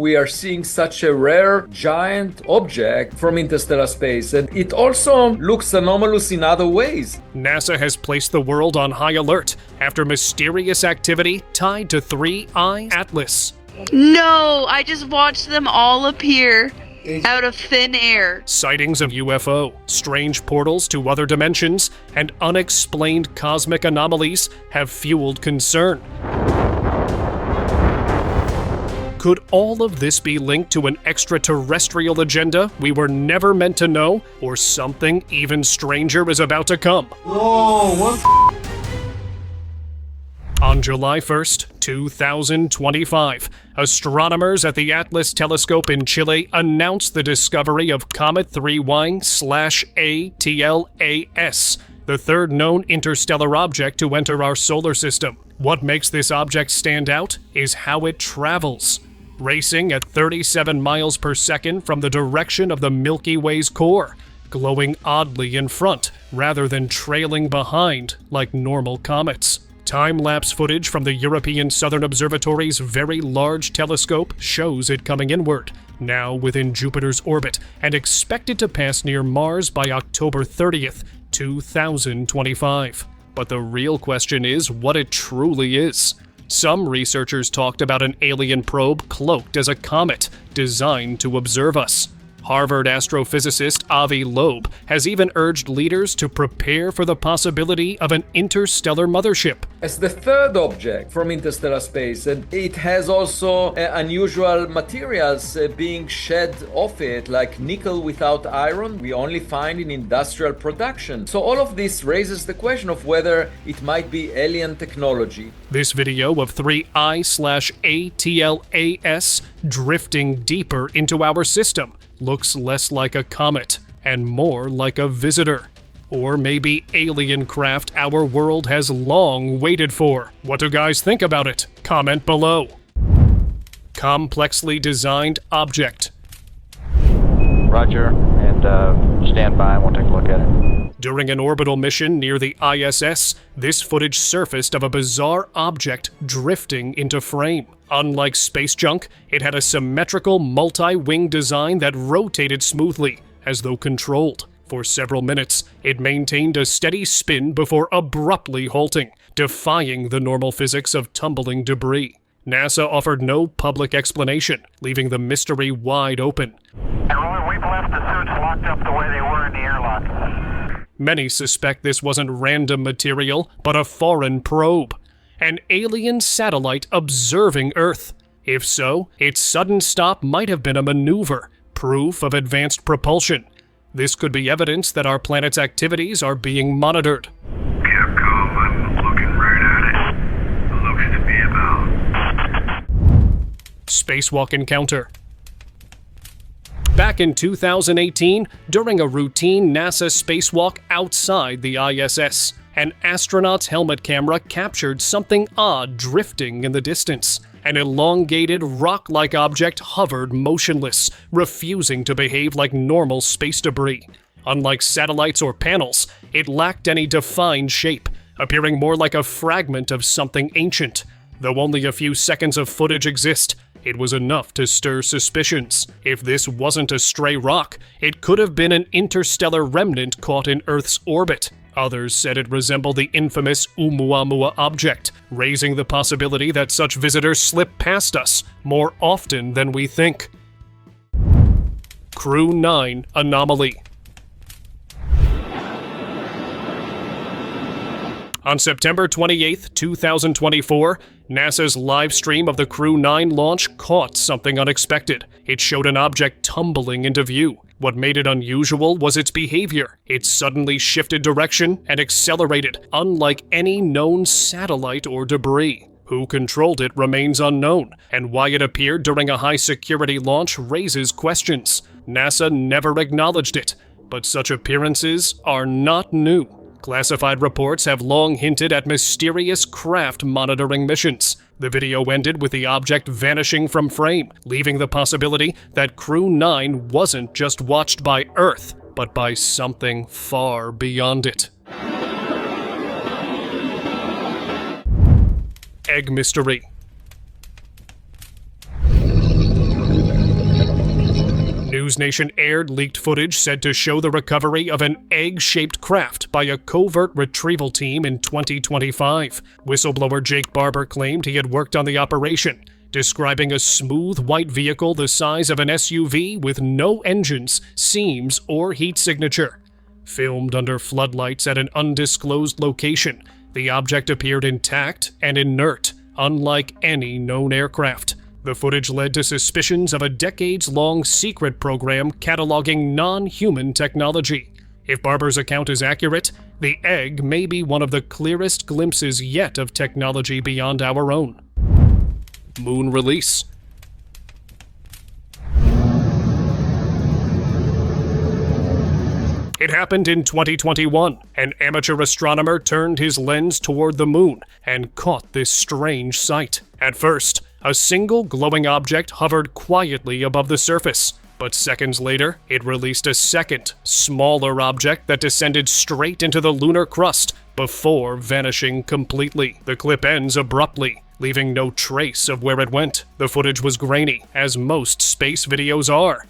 We are seeing such a rare giant object from interstellar space, and it also looks anomalous in other ways. NASA has placed the world on high alert after mysterious activity tied to 3I Atlas. No, I just watched them all appear out of thin air. Sightings of UFO, strange portals to other dimensions, and unexplained cosmic anomalies have fueled concern. Could all of this be linked to an extraterrestrial agenda we were never meant to know, or something even stranger is about to come? Whoa, what? On July 1st, 2025, astronomers at the Atlas telescope in Chile announced the discovery of Comet 3Y/ATLAS, the third known interstellar object to enter our solar system. What makes this object stand out is how it travels, racing at 37 miles per second from the direction of the Milky Way's core, glowing oddly in front rather than trailing behind like normal comets. Time-lapse footage from the European Southern Observatory's Very Large Telescope shows it coming inward, now within Jupiter's orbit, and expected to pass near Mars by October 30th, 2025. But the real question is what it truly is. Some researchers talked about an alien probe cloaked as a comet, designed to observe us. Harvard astrophysicist Avi Loeb has even urged leaders to prepare for the possibility of an interstellar mothership. As the third object from interstellar space, and it has also unusual materials being shed off it, like nickel without iron, we only find in industrial production. So all of this raises the question of whether it might be alien technology. This video of 3I/ATLAS drifting deeper into our system looks less like a comet and more like a visitor. Or maybe alien craft our world has long waited for. What do guys think about it? Comment below. Complexly designed object. Roger, and stand by and we'll take a look at it. During an orbital mission near the ISS, this footage surfaced of a bizarre object drifting into frame. Unlike space junk, it had a symmetrical multi-wing design that rotated smoothly, as though controlled. For several minutes, it maintained a steady spin before abruptly halting, defying the normal physics of tumbling debris. NASA offered no public explanation, leaving the mystery wide open. And Roy, we've left the suits locked up the way they were in the airlock. Many suspect this wasn't random material, but a foreign probe. An alien satellite observing Earth. If so, its sudden stop might have been a maneuver, proof of advanced propulsion. This could be evidence that our planet's activities are being monitored. Capcom, I'm looking right at it. Looks to be about Spacewalk encounter. Back in 2018, during a routine NASA spacewalk outside the ISS, an astronaut's helmet camera captured something odd drifting in the distance. An elongated, rock-like object hovered motionless, refusing to behave like normal space debris. Unlike satellites or panels, it lacked any defined shape, appearing more like a fragment of something ancient. Though only a few seconds of footage exist, it was enough to stir suspicions. If this wasn't a stray rock, it could have been an interstellar remnant caught in Earth's orbit. Others said it resembled the infamous Oumuamua object, raising the possibility that such visitors slip past us more often than we think. Crew 9 anomaly. On September 28, 2024, NASA's live stream of the Crew 9 launch caught something unexpected. It showed an object tumbling into view. What made it unusual was its behavior. It suddenly shifted direction and accelerated, unlike any known satellite or debris. Who controlled it remains unknown, and why it appeared during a high-security launch raises questions. NASA never acknowledged it, but such appearances are not new. Classified reports have long hinted at mysterious craft monitoring missions. The video ended with the object vanishing from frame, leaving the possibility that Crew 9 wasn't just watched by Earth, but by something far beyond it. Egg mystery. News Nation aired leaked footage said to show the recovery of an egg-shaped craft by a covert retrieval team in 2025. Whistleblower Jake Barber claimed he had worked on the operation, describing a smooth white vehicle the size of an SUV with no engines, seams, or heat signature. Filmed under floodlights at an undisclosed location, the object appeared intact and inert, unlike any known aircraft. The footage led to suspicions of a decades-long secret program cataloging non-human technology. If Barber's account is accurate, the egg may be one of the clearest glimpses yet of technology beyond our own. Moon release. It happened in 2021. An amateur astronomer turned his lens toward the moon and caught this strange sight. At first, a single glowing object hovered quietly above the surface, but seconds later, it released a second, smaller object that descended straight into the lunar crust before vanishing completely. The clip ends abruptly, leaving no trace of where it went. The footage was grainy, as most space videos are.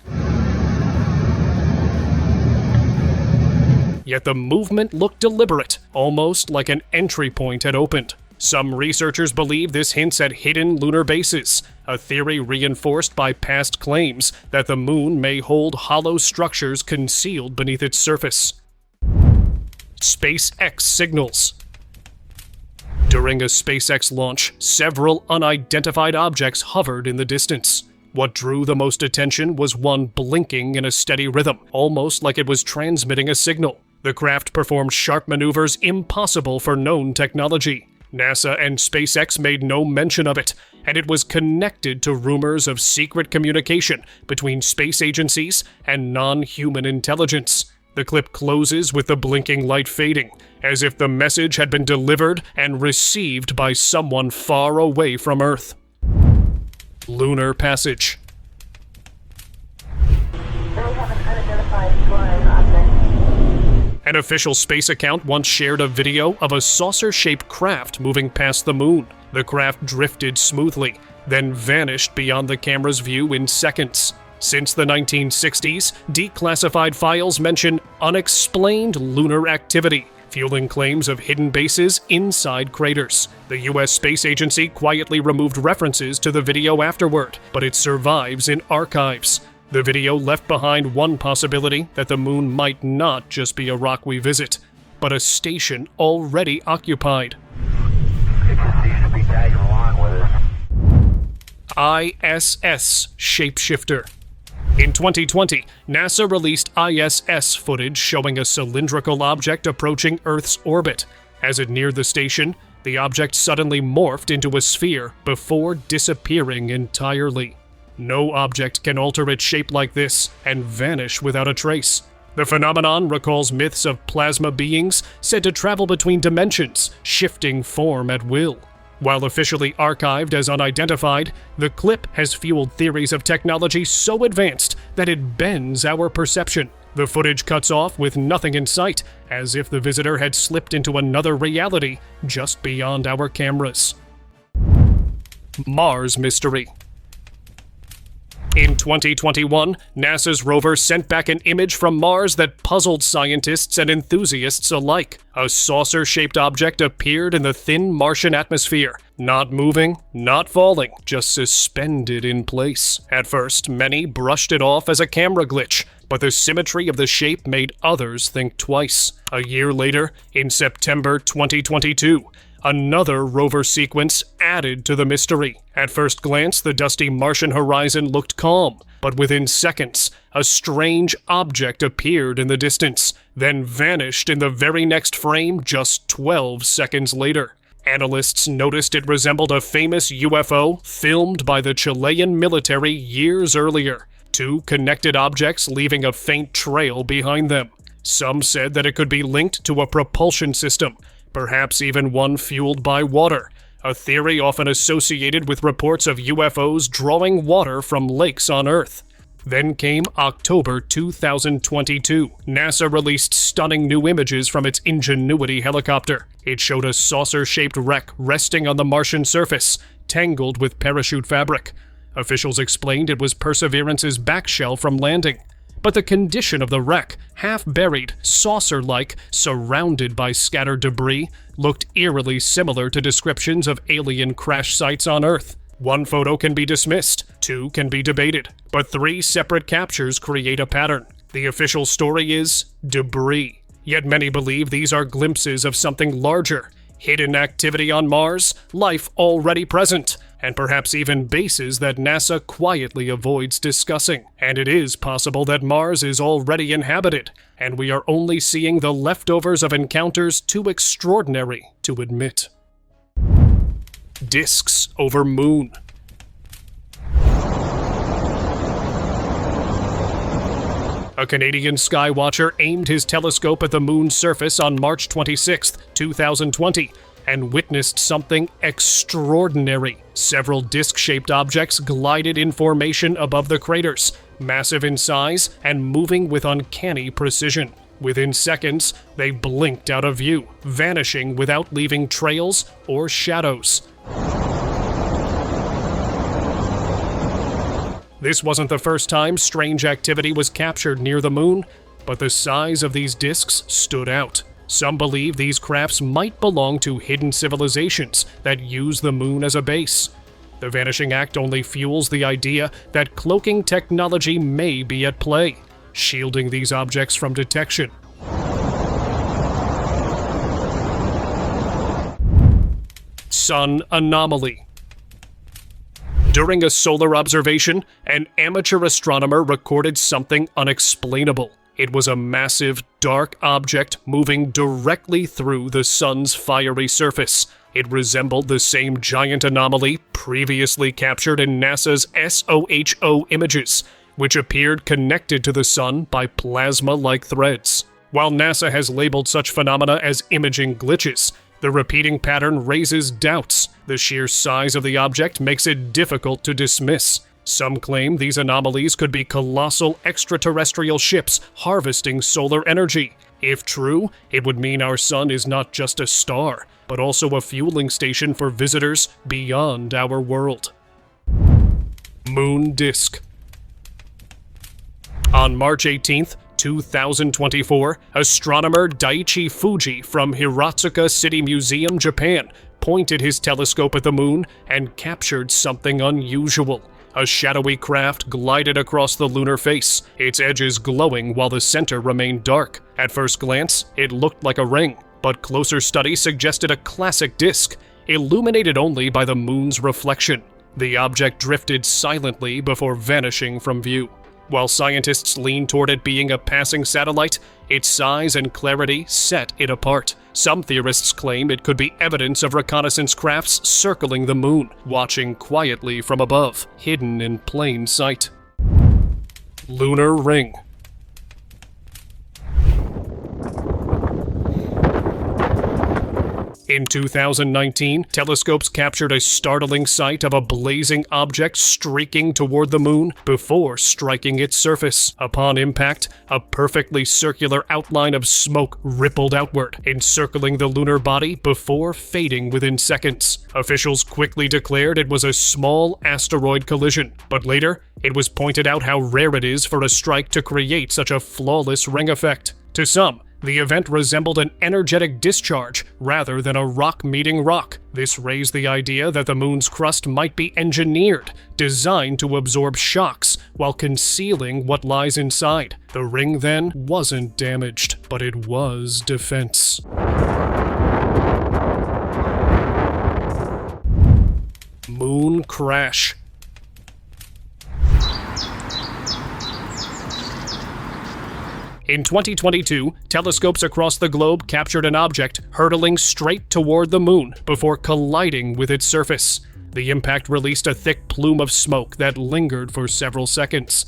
Yet the movement looked deliberate, almost like an entry point had opened. Some researchers believe this hints at hidden lunar bases, a theory reinforced by past claims that the moon may hold hollow structures concealed beneath its surface. SpaceX signals. During a SpaceX launch, several unidentified objects hovered in the distance. What drew the most attention was one blinking in a steady rhythm, almost like it was transmitting a signal. The craft performed sharp maneuvers impossible for known technology. NASA and SpaceX made no mention of it, and it was connected to rumors of secret communication between space agencies and non-human intelligence. The clip closes with the blinking light fading, as if the message had been delivered and received by someone far away from Earth. Lunar passage. An official space account once shared a video of a saucer-shaped craft moving past the moon. The craft drifted smoothly, then vanished beyond the camera's view in seconds. Since the 1960s, declassified files mention unexplained lunar activity, fueling claims of hidden bases inside craters. The U.S. Space Agency quietly removed references to the video afterward, but it survives in archives. The video left behind one possibility that the moon might not just be a rock we visit, but a station already occupied. ISS shapeshifter. In 2020, NASA released ISS footage showing a cylindrical object approaching Earth's orbit. As it neared the station, the object suddenly morphed into a sphere before disappearing entirely. No object can alter its shape like this and vanish without a trace. The phenomenon recalls myths of plasma beings said to travel between dimensions, shifting form at will. While officially archived as unidentified, the clip has fueled theories of technology so advanced that it bends our perception. The footage cuts off with nothing in sight, as if the visitor had slipped into another reality just beyond our cameras. Mars mystery. In 2021, NASA's rover sent back an image from Mars that puzzled scientists and enthusiasts alike. A saucer-shaped object appeared in the thin Martian atmosphere, not moving, not falling, just suspended in place. At first, many brushed it off as a camera glitch, but the symmetry of the shape made others think twice. A year later, in September 2022, another rover sequence added to the mystery. At first glance, the dusty Martian horizon looked calm, but within seconds, a strange object appeared in the distance, then vanished in the very next frame just 12 seconds later. Analysts noticed it resembled a famous UFO filmed by the Chilean military years earlier. Two connected objects leaving a faint trail behind them. Some said that it could be linked to a propulsion system, perhaps even one fueled by water, a theory often associated with reports of UFOs drawing water from lakes on Earth. Then came October 2022. NASA released stunning new images from its Ingenuity helicopter. It showed a saucer-shaped wreck resting on the Martian surface, tangled with parachute fabric. Officials explained it was Perseverance's back shell from landing. But the condition of the wreck, half-buried, saucer-like, surrounded by scattered debris, looked eerily similar to descriptions of alien crash sites on Earth. One photo can be dismissed, two can be debated, but three separate captures create a pattern. The official story is debris. Yet many believe these are glimpses of something larger, hidden activity on Mars, life already present, and perhaps even bases that NASA quietly avoids discussing. And it is possible that Mars is already inhabited, and we are only seeing the leftovers of encounters too extraordinary to admit. Discs over Moon. A Canadian skywatcher aimed his telescope at the moon's surface on March 26, 2020, and witnessed something extraordinary. Several disc-shaped objects glided in formation above the craters, massive in size and moving with uncanny precision. Within seconds, they blinked out of view, vanishing without leaving trails or shadows. This wasn't the first time strange activity was captured near the moon, but the size of these discs stood out. Some believe these crafts might belong to hidden civilizations that use the moon as a base. The Vanishing Act only fuels the idea that cloaking technology may be at play, shielding these objects from detection. Sun anomaly. During a solar observation, an amateur astronomer recorded something unexplainable. It was a massive, dark object moving directly through the sun's fiery surface. It resembled the same giant anomaly previously captured in NASA's SOHO images, which appeared connected to the sun by plasma-like threads. While NASA has labeled such phenomena as imaging glitches, the repeating pattern raises doubts. The sheer size of the object makes it difficult to dismiss. Some claim these anomalies could be colossal extraterrestrial ships harvesting solar energy. If true, it would mean our sun is not just a star, but also a fueling station for visitors beyond our world. Moon disk. On March 18th, 2024, astronomer Daiichi Fuji from Hiratsuka City Museum, Japan, pointed his telescope at the moon and captured something unusual. A shadowy craft glided across the lunar face, its edges glowing while the center remained dark. At first glance, it looked like a ring, but closer study suggested a classic disk, illuminated only by the moon's reflection. The object drifted silently before vanishing from view. While scientists lean toward it being a passing satellite, its size and clarity set it apart. Some theorists claim it could be evidence of reconnaissance crafts circling the moon, watching quietly from above, hidden in plain sight. Lunar ring. In 2019, telescopes captured a startling sight of a blazing object streaking toward the moon before striking its surface. Upon impact, a perfectly circular outline of smoke rippled outward, encircling the lunar body before fading within seconds. Officials quickly declared it was a small asteroid collision, but later, it was pointed out how rare it is for a strike to create such a flawless ring effect. To some, the event resembled an energetic discharge rather than a rock meeting rock. This raised the idea that the moon's crust might be engineered, designed to absorb shocks while concealing what lies inside. The ring then wasn't damaged, but it was defense. Moon crash. In 2022, telescopes across the globe captured an object hurtling straight toward the moon before colliding with its surface. The impact released a thick plume of smoke that lingered for several seconds.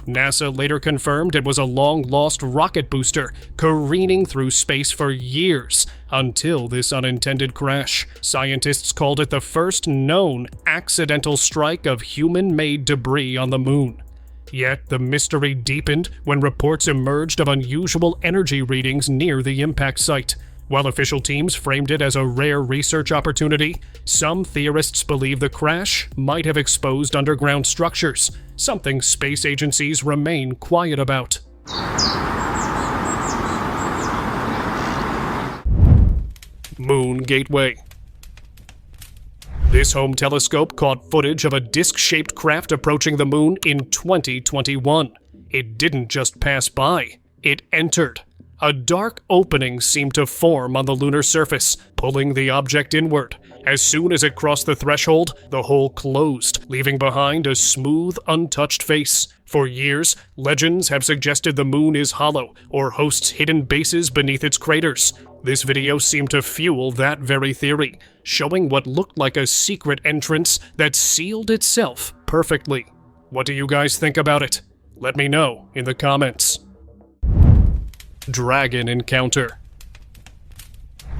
NASA later confirmed it was a long-lost rocket booster careening through space for years until this unintended crash. Scientists called it the first known accidental strike of human-made debris on the moon. Yet the mystery deepened when reports emerged of unusual energy readings near the impact site. While official teams framed it as a rare research opportunity, some theorists believe the crash might have exposed underground structures, something space agencies remain quiet about. Moon Gateway. This home telescope caught footage of a disc-shaped craft approaching the moon in 2021. It didn't just pass by, it entered. A dark opening seemed to form on the lunar surface, pulling the object inward. As soon as it crossed the threshold, the hole closed, leaving behind a smooth, untouched face. For years, legends have suggested the moon is hollow or hosts hidden bases beneath its craters. This video seemed to fuel that very theory, showing what looked like a secret entrance that sealed itself perfectly. What do you guys think about it? Let me know in the comments. Dragon encounter.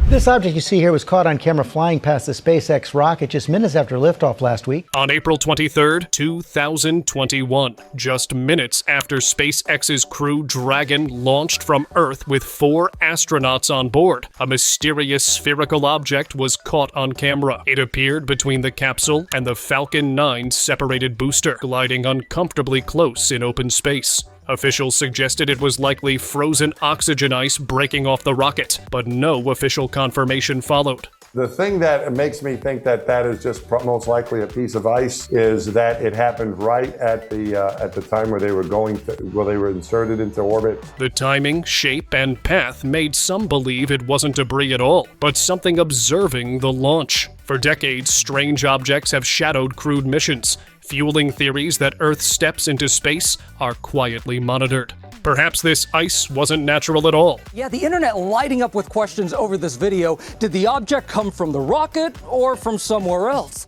This object you see here was caught on camera flying past the SpaceX rocket just minutes after liftoff last week. On April 23, 2021, just minutes after SpaceX's Crew Dragon launched from Earth with 4 astronauts on board, a mysterious spherical object was caught on camera. It appeared between the capsule and the Falcon 9's separated booster, gliding uncomfortably close in open space. Officials suggested it was likely frozen oxygen ice breaking off the rocket, but no official confirmation followed. The thing that makes me think that that is just most likely a piece of ice is that it happened right at the time where they were inserted into orbit. The timing, shape, and path made some believe it wasn't debris at all, but something observing the launch. For decades, strange objects have shadowed crewed missions, fueling theories that Earth's steps into space are quietly monitored. Perhaps this ice wasn't natural at all. Yeah, the internet lighting up with questions over this video. Did the object come from the rocket or from somewhere else?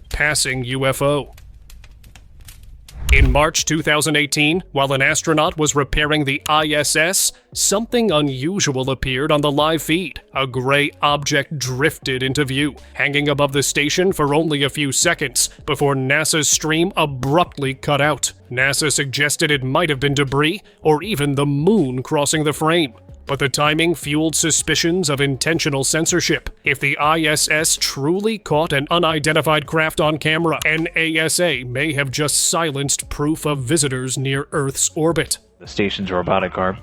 Passing UFO. In March 2018, while an astronaut was repairing the ISS, something unusual appeared on the live feed. A gray object drifted into view, hanging above the station for only a few seconds before NASA's stream abruptly cut out. NASA suggested it might have been debris or even the moon crossing the frame. But the timing fueled suspicions of intentional censorship. If the ISS truly caught an unidentified craft on camera, NASA may have just silenced proof of visitors near Earth's orbit. The station's robotic arm.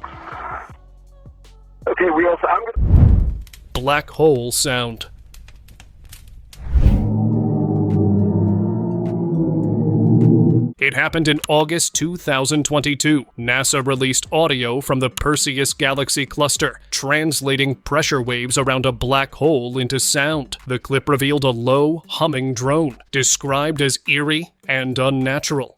Okay, Black hole sound. It happened in August 2022. NASA released audio from the Perseus Galaxy cluster, translating pressure waves around a black hole into sound. The clip revealed a low, humming drone, described as eerie and unnatural.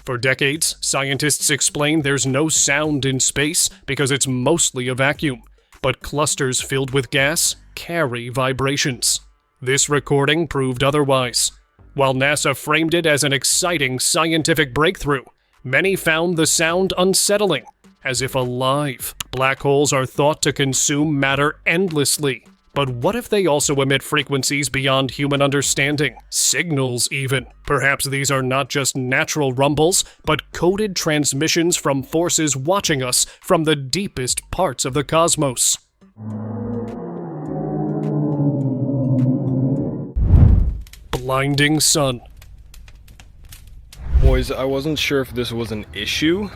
For decades, scientists explained there's no sound in space because it's mostly a vacuum, but clusters filled with gas carry vibrations. This recording proved otherwise. While NASA framed it as an exciting scientific breakthrough, many found the sound unsettling, as if alive. Black holes are thought to consume matter endlessly. But what if they also emit frequencies beyond human understanding? Signals, even. Perhaps these are not just natural rumbles, but coded transmissions from forces watching us from the deepest parts of the cosmos. Blinding sun. Boys, I wasn't sure if this was an issue,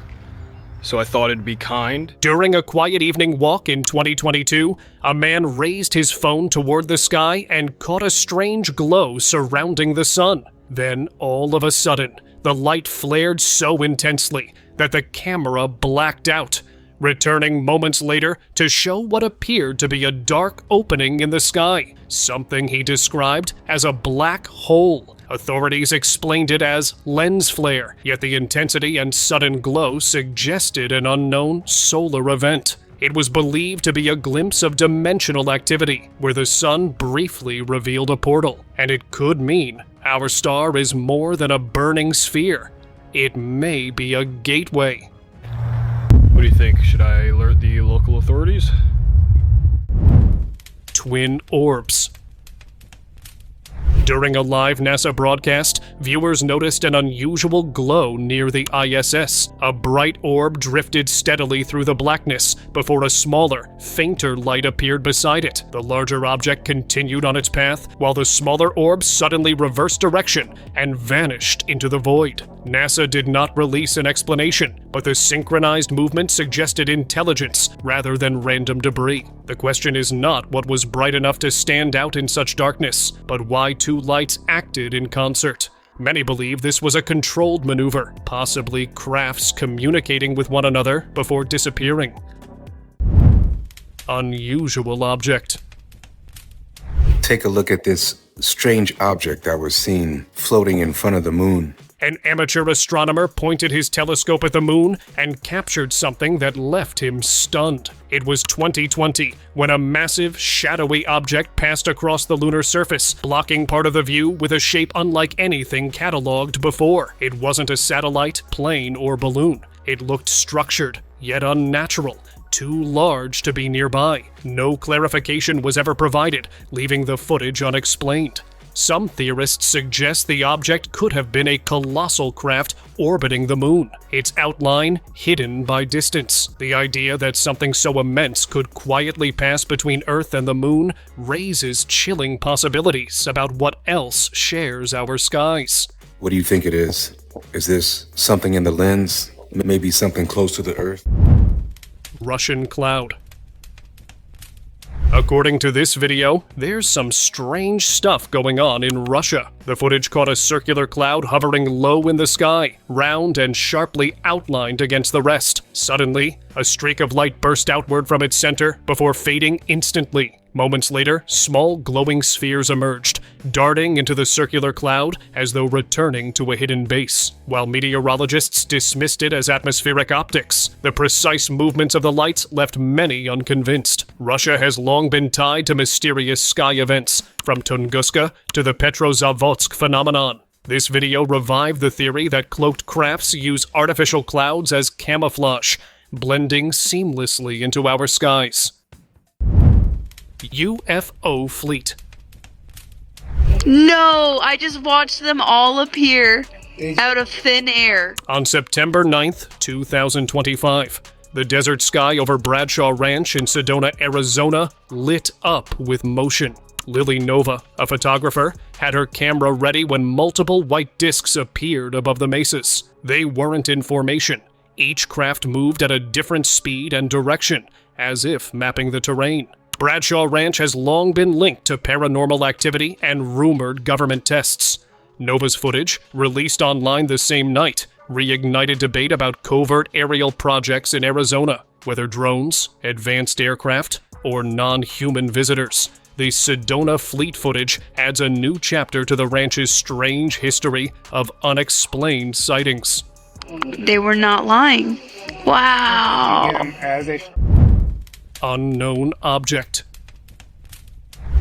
so I thought it'd be kind. During a quiet evening walk in 2022, a man raised his phone toward the sky and caught a strange glow surrounding the sun. Then, all of a sudden, the light flared so intensely that the camera blacked out, returning moments later to show what appeared to be a dark opening in the sky, something he described as a black hole. Authorities explained it as lens flare, yet the intensity and sudden glow suggested an unknown solar event. It was believed to be a glimpse of dimensional activity, where the sun briefly revealed a portal, and it could mean our star is more than a burning sphere. It may be a gateway. What do you think? Should I alert the local authorities? Twin orbs. During a live NASA broadcast, viewers noticed an unusual glow near the ISS. A bright orb drifted steadily through the blackness before a smaller, fainter light appeared beside it. The larger object continued on its path, while the smaller orb suddenly reversed direction and vanished into the void. NASA did not release an explanation, but the synchronized movement suggested intelligence rather than random debris. The question is not what was bright enough to stand out in such darkness, but why two lights acted in concert. Many believe this was a controlled maneuver, possibly crafts communicating with one another before disappearing. Unusual object. Take a look at this strange object that was seen floating in front of the moon. An amateur astronomer pointed his telescope at the moon and captured something that left him stunned. It was 2020, when a massive, shadowy object passed across the lunar surface, blocking part of the view with a shape unlike anything cataloged before. It wasn't a satellite, plane, or balloon. It looked structured, yet unnatural. Too large to be nearby. No clarification was ever provided, leaving the footage unexplained. Some theorists suggest the object could have been a colossal craft orbiting the moon, its outline hidden by distance. The idea that something so immense could quietly pass between Earth and the moon raises chilling possibilities about what else shares our skies. What do you think it is? Is this something in the lens? Maybe something close to the Earth? Russian cloud. According to this video, there's some strange stuff going on in Russia. The footage caught a circular cloud hovering low in the sky, round and sharply outlined against the rest. Suddenly, a streak of light burst outward from its center before fading instantly. Moments later, small glowing spheres emerged, darting into the circular cloud as though returning to a hidden base. While meteorologists dismissed it as atmospheric optics, the precise movements of the lights left many unconvinced. Russia has long been tied to mysterious sky events, from Tunguska to the Petrozavodsk phenomenon. This video revived the theory that cloaked crafts use artificial clouds as camouflage, blending seamlessly into our skies. UFO fleet. No, I just watched them all appear out of thin air. On September 9th, 2025, the desert sky over Bradshaw Ranch in Sedona, Arizona, lit up with motion. Lily Nova, a photographer, had her camera ready when multiple white discs appeared above the mesas. They weren't in formation. Each craft moved at a different speed and direction, as if mapping the terrain. Bradshaw Ranch has long been linked to paranormal activity and rumored government tests. Nova's footage, released online the same night, reignited debate about covert aerial projects in Arizona, whether drones, advanced aircraft, or non-human visitors. The Sedona fleet footage adds a new chapter to the ranch's strange history of unexplained sightings. They were not lying. Wow. Unknown object.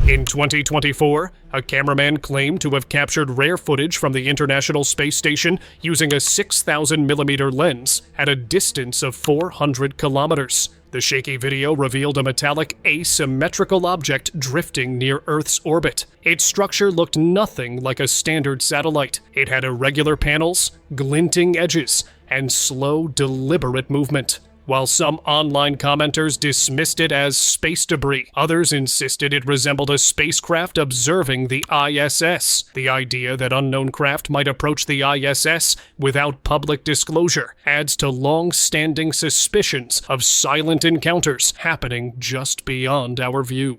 In 2024, a cameraman claimed to have captured rare footage from the International Space Station using a 6,000mm lens at a distance of 400 kilometers. The shaky video revealed a metallic, asymmetrical object drifting near Earth's orbit. Its structure looked nothing like a standard satellite. It had irregular panels, glinting edges, and slow, deliberate movement. While some online commenters dismissed it as space debris, others insisted it resembled a spacecraft observing the ISS. The idea that unknown craft might approach the ISS without public disclosure adds to long-standing suspicions of silent encounters happening just beyond our view.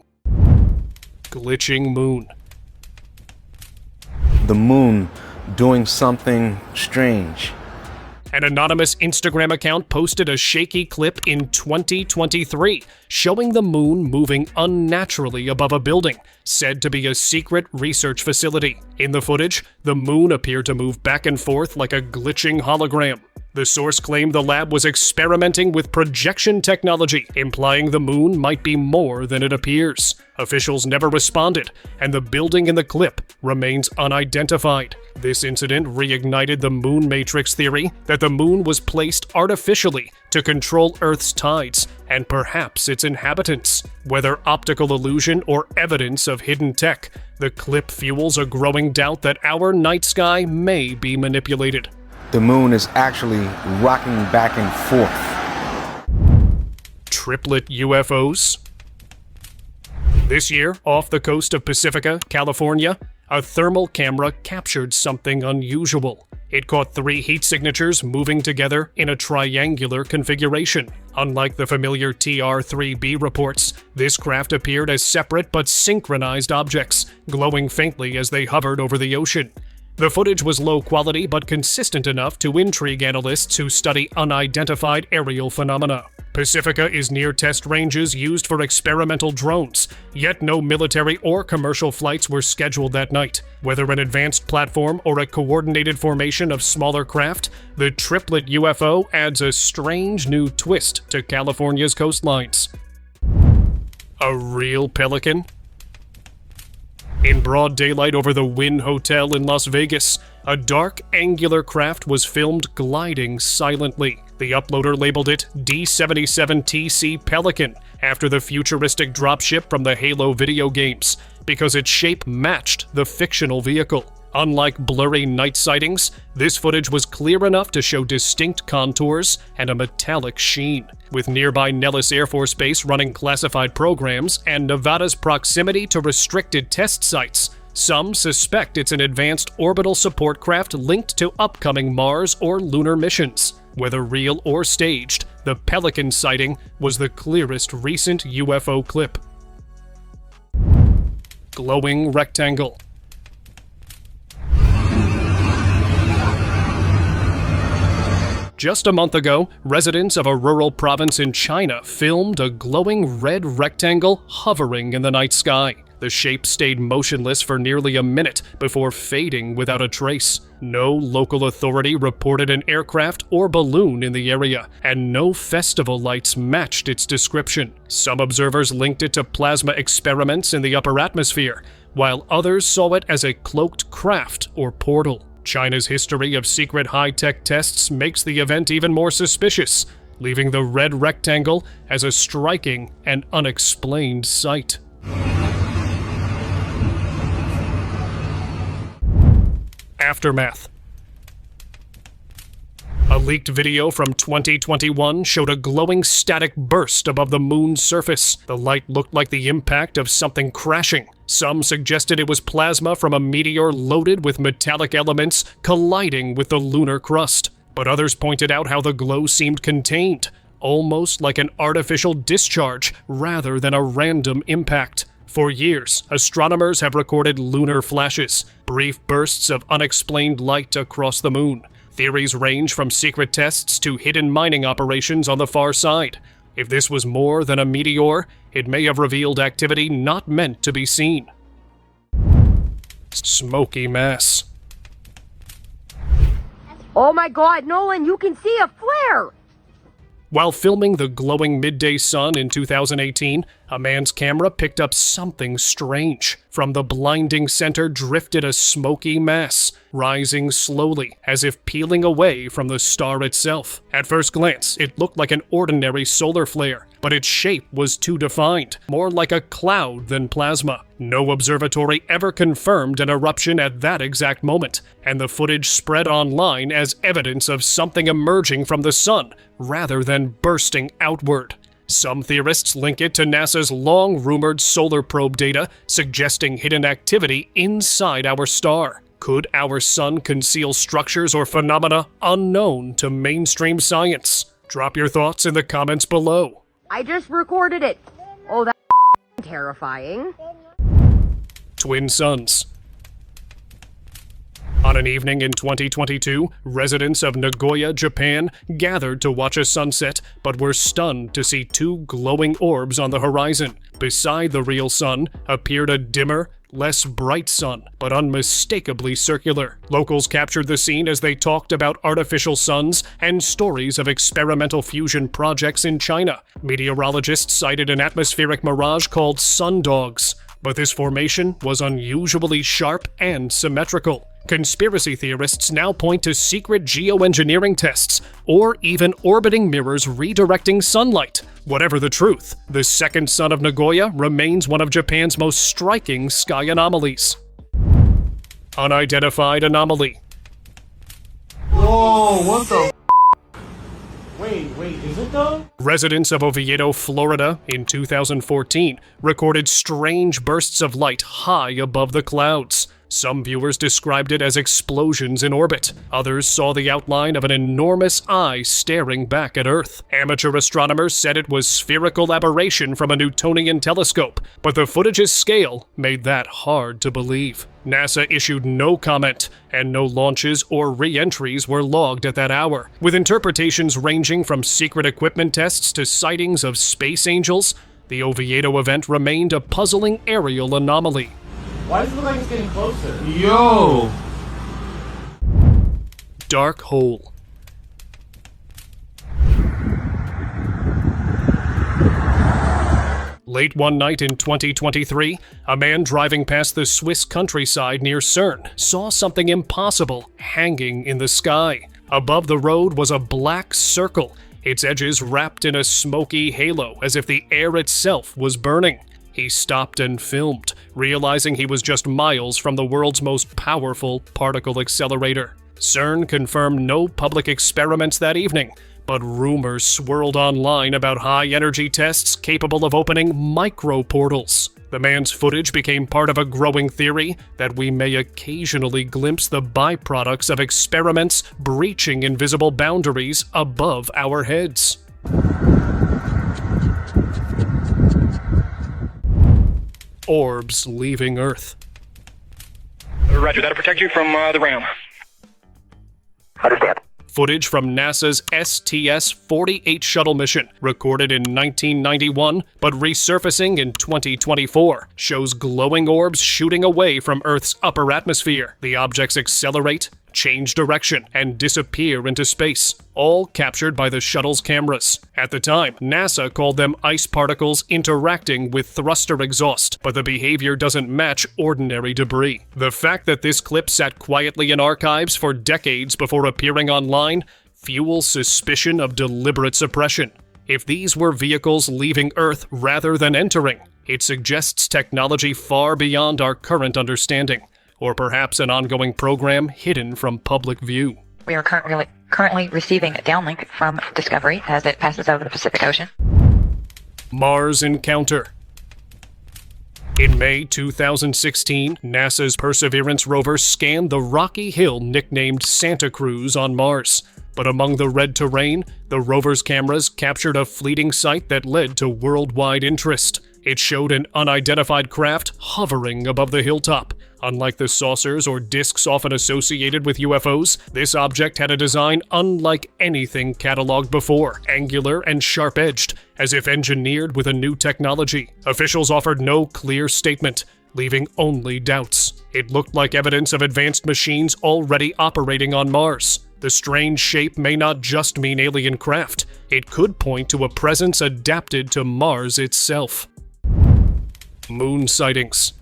Glitching moon. The moon doing something strange. An anonymous Instagram account posted a shaky clip in 2023 showing the moon moving unnaturally above a building, said to be a secret research facility. In the footage, the moon appeared to move back and forth like a glitching hologram. The source claimed the lab was experimenting with projection technology, implying the moon might be more than it appears. Officials never responded, and the building in the clip remains unidentified. This incident reignited the moon matrix theory that the moon was placed artificially to control Earth's tides and perhaps its inhabitants. Whether optical illusion or evidence of hidden tech, the clip fuels a growing doubt that our night sky may be manipulated. The moon is actually rocking back and forth. Triplet UFOs? This year, off the coast of Pacifica, California, a thermal camera captured something unusual. It caught 3 heat signatures moving together in a triangular configuration. Unlike the familiar TR-3B reports, this craft appeared as separate but synchronized objects, glowing faintly as they hovered over the ocean. The footage was low quality but consistent enough to intrigue analysts who study unidentified aerial phenomena. Pacifica is near test ranges used for experimental drones, yet no military or commercial flights were scheduled that night. Whether an advanced platform or a coordinated formation of smaller craft, the triplet UFO adds a strange new twist to California's coastlines. A real pelican? In broad daylight over the Wynn Hotel in Las Vegas, a dark, angular craft was filmed gliding silently. The uploader labeled it D-77TC Pelican, after the futuristic dropship from the Halo video games, because its shape matched the fictional vehicle. Unlike blurry night sightings, this footage was clear enough to show distinct contours and a metallic sheen. With nearby Nellis Air Force Base running classified programs and Nevada's proximity to restricted test sites, some suspect it's an advanced orbital support craft linked to upcoming Mars or lunar missions. Whether real or staged, the Pelican sighting was the clearest recent UFO clip. Glowing rectangle. Just a month ago, residents of a rural province in China filmed a glowing red rectangle hovering in the night sky. The shape stayed motionless for nearly a minute before fading without a trace. No local authority reported an aircraft or balloon in the area, and no festival lights matched its description. Some observers linked it to plasma experiments in the upper atmosphere, while others saw it as a cloaked craft or portal. China's history of secret high-tech tests makes the event even more suspicious, leaving the red rectangle as a striking and unexplained sight. Aftermath. A leaked video from 2021 showed a glowing static burst above the moon's surface. The light looked like the impact of something crashing. Some suggested it was plasma from a meteor loaded with metallic elements colliding with the lunar crust. But others pointed out how the glow seemed contained, almost like an artificial discharge rather than a random impact. For years, astronomers have recorded lunar flashes, brief bursts of unexplained light across the moon. Theories range from secret tests to hidden mining operations on the far side. If this was more than a meteor, it may have revealed activity not meant to be seen. Smoky mass. Oh my God, Nolan, you can see a flare! While filming the glowing midday sun in 2018, a man's camera picked up something strange. From the blinding center drifted a smoky mass, rising slowly, as if peeling away from the star itself. At first glance, it looked like an ordinary solar flare, but its shape was too defined, more like a cloud than plasma. No observatory ever confirmed an eruption at that exact moment, and the footage spread online as evidence of something emerging from the sun, rather than bursting outward. Some theorists link it to NASA's long-rumored solar probe data, suggesting hidden activity inside our star. Could our sun conceal structures or phenomena unknown to mainstream science? Drop your thoughts in the comments below. I just recorded it. Oh, that's terrifying. Twin suns. On an evening in 2022, residents of Nagoya, Japan, gathered to watch a sunset, but were stunned to see two glowing orbs on the horizon. Beside the real sun appeared a dimmer, less bright sun, but unmistakably circular. Locals captured the scene as they talked about artificial suns and stories of experimental fusion projects in China. Meteorologists cited an atmospheric mirage called sundogs, but this formation was unusually sharp and symmetrical. Conspiracy theorists now point to secret geoengineering tests, or even orbiting mirrors redirecting sunlight. Whatever the truth, the second sun of Nagoya remains one of Japan's most striking sky anomalies. Unidentified anomaly. Whoa, what the Wait, is it though? Residents of Oviedo, Florida, in 2014, recorded strange bursts of light high above the clouds. Some viewers described it as explosions in orbit. Others saw the outline of an enormous eye staring back at Earth. Amateur astronomers said it was spherical aberration from a Newtonian telescope, but the footage's scale made that hard to believe. NASA issued no comment, and no launches or re-entries were logged at that hour. With interpretations ranging from secret equipment tests to sightings of space angels, the Oviedo event remained a puzzling aerial anomaly. Why does it look like it's getting closer? Yo! Dark hole. Late one night in 2023, a man driving past the Swiss countryside near Cern saw something impossible hanging in the sky. Above the road was a black circle, its edges wrapped in a smoky halo as if the air itself was burning. He stopped and filmed, realizing he was just miles from the world's most powerful particle accelerator. CERN confirmed no public experiments that evening, but rumors swirled online about high-energy tests capable of opening micro-portals. The man's footage became part of a growing theory that we may occasionally glimpse the byproducts of experiments breaching invisible boundaries above our heads. Orbs leaving Earth. Roger, that'll protect you from the ram. Understand. Footage from NASA's STS-48 shuttle mission, recorded in 1991 but resurfacing in 2024, shows glowing orbs shooting away from Earth's upper atmosphere. The objects accelerate, change direction, and disappear into space, all captured by the shuttle's cameras. At the time, NASA called them ice particles interacting with thruster exhaust, but the behavior doesn't match ordinary debris. The fact that this clip sat quietly in archives for decades before appearing online fuels suspicion of deliberate suppression. If these were vehicles leaving Earth rather than entering, it suggests technology far beyond our current understanding, or perhaps an ongoing program hidden from public view. We are currently receiving a downlink from Discovery as it passes over the Pacific Ocean. Mars encounter. In May 2016, NASA's Perseverance rover scanned the rocky hill nicknamed Santa Cruz on Mars. But among the red terrain, the rover's cameras captured a fleeting sight that led to worldwide interest. It showed an unidentified craft hovering above the hilltop. Unlike the saucers or discs often associated with UFOs, this object had a design unlike anything cataloged before, angular and sharp-edged, as if engineered with a new technology. Officials offered no clear statement, leaving only doubts. It looked like evidence of advanced machines already operating on Mars. The strange shape may not just mean alien craft. It could point to a presence adapted to Mars itself. Moon sightings.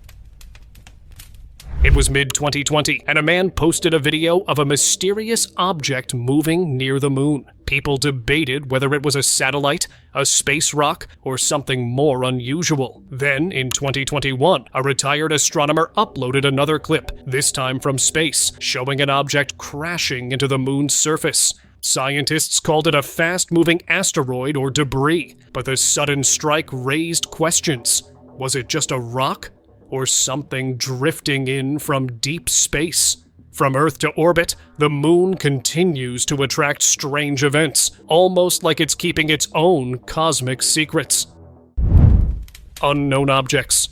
It was mid-2020, and a man posted a video of a mysterious object moving near the moon. People debated whether it was a satellite, a space rock, or something more unusual. Then, in 2021, a retired astronomer uploaded another clip, this time from space, showing an object crashing into the moon's surface. Scientists called it a fast-moving asteroid or debris, but the sudden strike raised questions. Was it just a rock? Or something drifting in from deep space? From Earth to orbit, the moon continues to attract strange events, almost like it's keeping its own cosmic secrets. Unknown objects.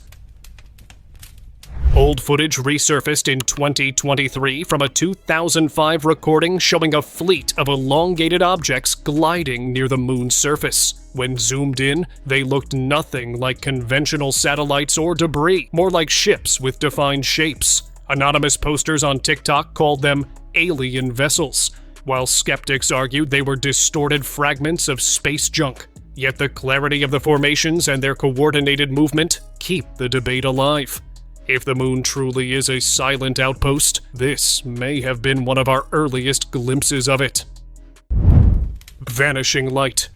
Old footage resurfaced in 2023 from a 2005 recording showing a fleet of elongated objects gliding near the moon's surface. When zoomed in, they looked nothing like conventional satellites or debris, more like ships with defined shapes. Anonymous posters on TikTok called them alien vessels, while skeptics argued they were distorted fragments of space junk. Yet the clarity of the formations and their coordinated movement keep the debate alive. If the moon truly is a silent outpost, this may have been one of our earliest glimpses of it. Vanishing light.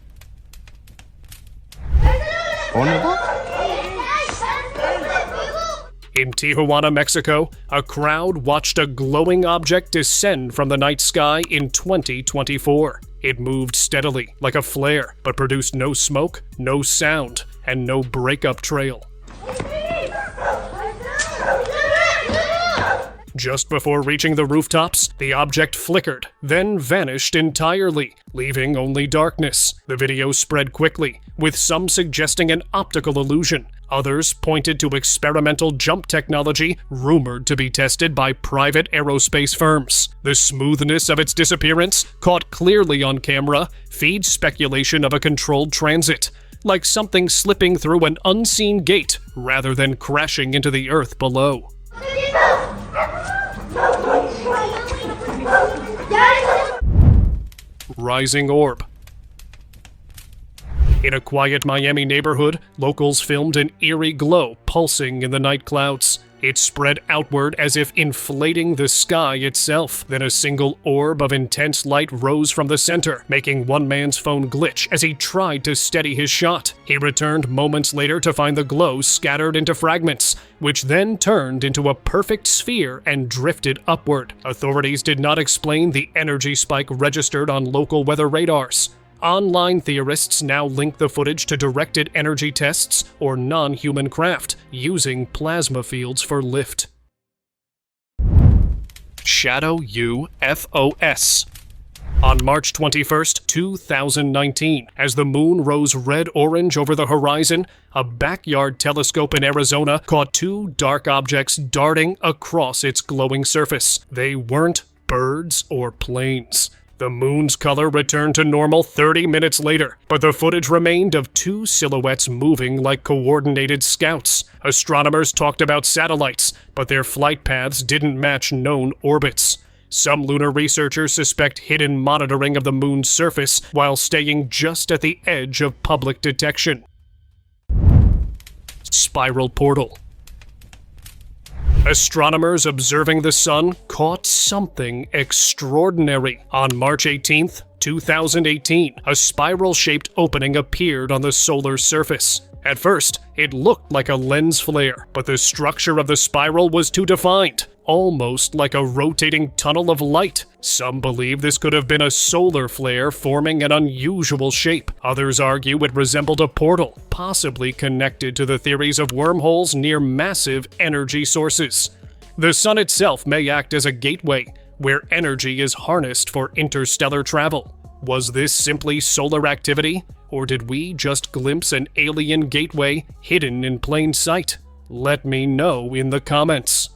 In Tijuana, Mexico, a crowd watched a glowing object descend from the night sky in 2024. It moved steadily, like a flare, but produced no smoke, no sound, and no breakup trail. Just before reaching the rooftops, the object flickered, then vanished entirely, leaving only darkness. The video spread quickly, with some suggesting an optical illusion. Others pointed to experimental jump technology rumored to be tested by private aerospace firms. The smoothness of its disappearance, caught clearly on camera, feeds speculation of a controlled transit, like something slipping through an unseen gate rather than crashing into the earth below. Rising orb. In a quiet Miami neighborhood, locals filmed an eerie glow pulsing in the night clouds. It spread outward as if inflating the sky itself. Then a single orb of intense light rose from the center, making one man's phone glitch as he tried to steady his shot. He returned moments later to find the glow scattered into fragments, which then turned into a perfect sphere and drifted upward. Authorities did not explain the energy spike registered on local weather radars. Online theorists now link the footage to directed energy tests or non-human craft, using plasma fields for lift. Shadow UFOs. On March 21st, 2019, as the moon rose red-orange over the horizon, a backyard telescope in Arizona caught two dark objects darting across its glowing surface. They weren't birds or planes. The moon's color returned to normal 30 minutes later, but the footage remained of two silhouettes moving like coordinated scouts. Astronomers talked about satellites, but their flight paths didn't match known orbits. Some lunar researchers suspect hidden monitoring of the moon's surface while staying just at the edge of public detection. Spiral portal. Astronomers observing the sun caught something extraordinary. On March 18th, 2018, a spiral-shaped opening appeared on the solar surface. At first, it looked like a lens flare, but the structure of the spiral was too defined, almost like a rotating tunnel of light. Some believe this could have been a solar flare forming an unusual shape. Others argue it resembled a portal, possibly connected to the theories of wormholes near massive energy sources. The sun itself may act as a gateway, where energy is harnessed for interstellar travel. Was this simply solar activity, or did we just glimpse an alien gateway hidden in plain sight? Let me know in the comments.